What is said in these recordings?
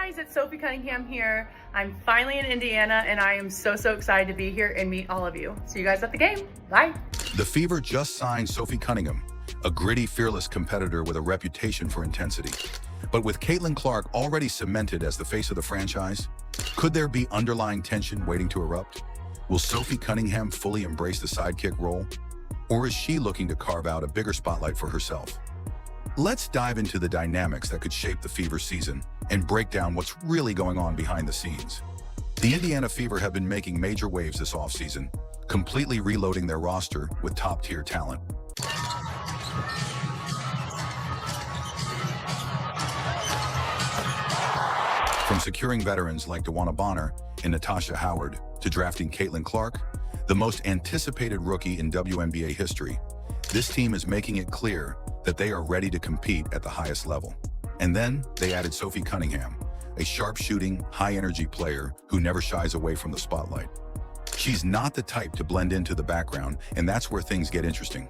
guys, it's Sophie Cunningham here. I'm finally in Indiana and I am so excited to be here and meet all of you. See you guys at the game. Bye. The Fever just signed Sophie Cunningham, a gritty, fearless competitor with a reputation for intensity. But with Caitlin Clark already cemented as the face of the franchise, could there be underlying tension waiting to erupt? Will Sophie Cunningham fully embrace the sidekick role? Or is she looking to carve out a bigger spotlight for herself? Let's dive into the dynamics that could shape the Fever season and break down what's really going on behind the scenes. The Indiana Fever have been making major waves this offseason, completely reloading their roster with top-tier talent. From securing veterans like DeWanna Bonner and Natasha Howard to drafting Caitlin Clark, the most anticipated rookie in WNBA history, this team is making it clear that they are ready to compete at the highest level. And then they added Sophie Cunningham, a sharp-shooting, high-energy player who never shies away from the spotlight. She's not the type to blend into the background, and that's where things get interesting.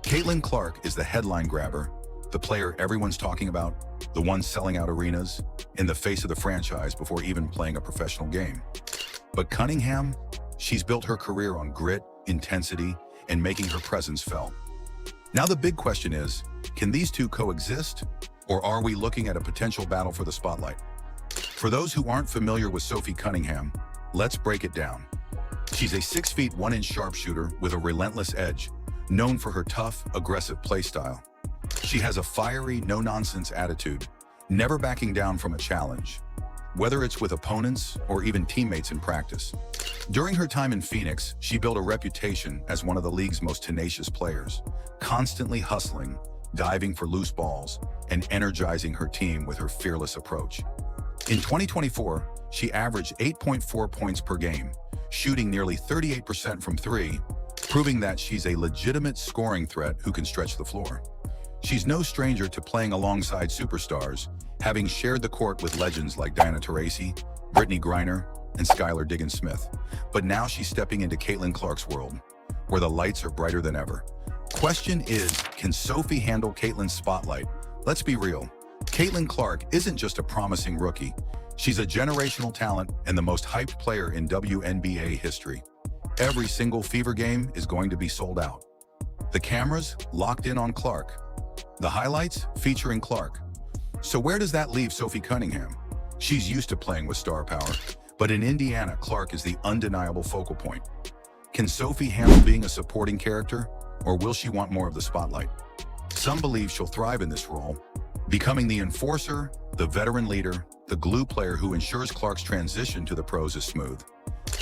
Caitlin Clark is the headline grabber, the player everyone's talking about, the one selling out arenas, and the face of the franchise before even playing a professional game. But Cunningham, she's built her career on grit, intensity, and making her presence felt. Now the big question is, can these two coexist, or are we looking at a potential battle for the spotlight? For those who aren't familiar with Sophie Cunningham, let's break it down. She's a 6' 1" sharpshooter with a relentless edge, known for her tough, aggressive play style. She has a fiery, no-nonsense attitude, never backing down from a challenge, whether it's with opponents or even teammates in practice. During her time in Phoenix, she built a reputation as one of the league's most tenacious players, constantly hustling, diving for loose balls, and energizing her team with her fearless approach. In 2024, she averaged 8.4 points per game, shooting nearly 38% from three, proving that she's a legitimate scoring threat who can stretch the floor. She's no stranger to playing alongside superstars, having shared the court with legends like Diana Taurasi, Brittany Griner, and Skylar Diggins-Smith. But now she's stepping into Caitlin Clark's world, where the lights are brighter than ever. Question is, can Sophie handle Caitlin's spotlight? Let's be real. Caitlin Clark isn't just a promising rookie. She's a generational talent and the most hyped player in WNBA history. Every single Fever game is going to be sold out. The cameras locked in on Clark. The highlights featuring Clark. So where does that leave Sophie Cunningham? She's used to playing with star power, but in Indiana, Clark is the undeniable focal point. Can Sophie handle being a supporting character, or will she want more of the spotlight? Some believe she'll thrive in this role, becoming the enforcer, the veteran leader, the glue player who ensures Clark's transition to the pros is smooth.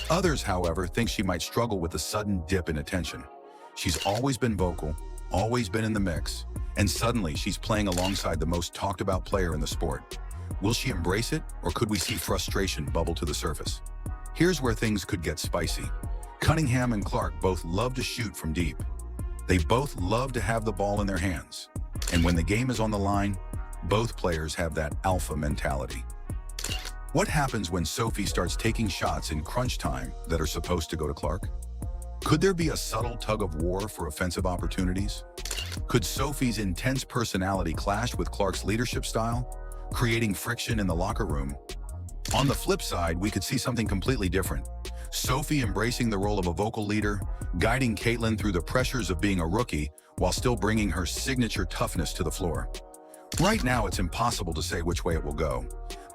Others, however, think she might struggle with a sudden dip in attention. She's always been vocal, always been in the mix, and suddenly she's playing alongside the most talked about player in the sport. Will she embrace it, or could we see frustration bubble to the surface? Here's where things could get spicy. Cunningham and Clark both love to shoot from deep. They both love to have the ball in their hands. And when the game is on the line, both players have that alpha mentality. What happens when Sophie starts taking shots in crunch time that are supposed to go to Clark? Could there be a subtle tug of war for offensive opportunities? Could Sophie's intense personality clash with Clark's leadership style, creating friction in the locker room? On the flip side, we could see something completely different. Sophie embracing the role of a vocal leader, guiding Caitlin through the pressures of being a rookie while still bringing her signature toughness to the floor. Right now, it's impossible to say which way it will go.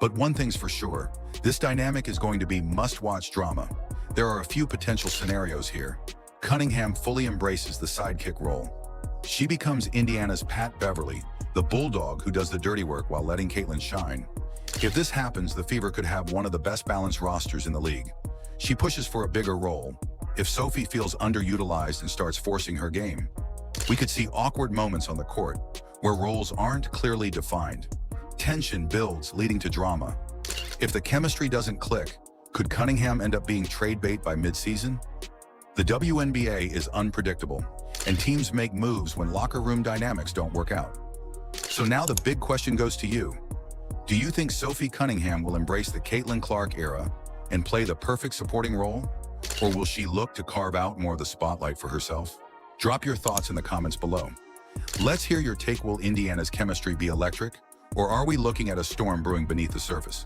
But one thing's for sure, this dynamic is going to be must-watch drama. There are a few potential scenarios here. Cunningham fully embraces the sidekick role. She becomes Indiana's Pat Beverly, the bulldog who does the dirty work while letting Caitlin shine. If this happens, the Fever could have one of the best balanced rosters in the league. She pushes for a bigger role. If Sophie feels underutilized and starts forcing her game, we could see awkward moments on the court where roles aren't clearly defined. Tension builds, leading to drama. If the chemistry doesn't click, could Cunningham end up being trade bait by mid-season? The WNBA is unpredictable, and teams make moves when locker room dynamics don't work out. So now the big question goes to you. Do you think Sophie Cunningham will embrace the Caitlin Clark era and play the perfect supporting role? Or will she look to carve out more of the spotlight for herself? Drop your thoughts in the comments below. Let's hear your take. Will Indiana's chemistry be electric, or are we looking at a storm brewing beneath the surface?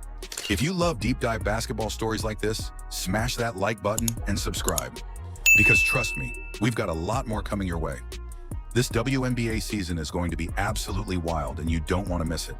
If you love deep dive basketball stories like this, smash that like button and subscribe. Because trust me, we've got a lot more coming your way. This WNBA season is going to be absolutely wild and you don't want to miss it.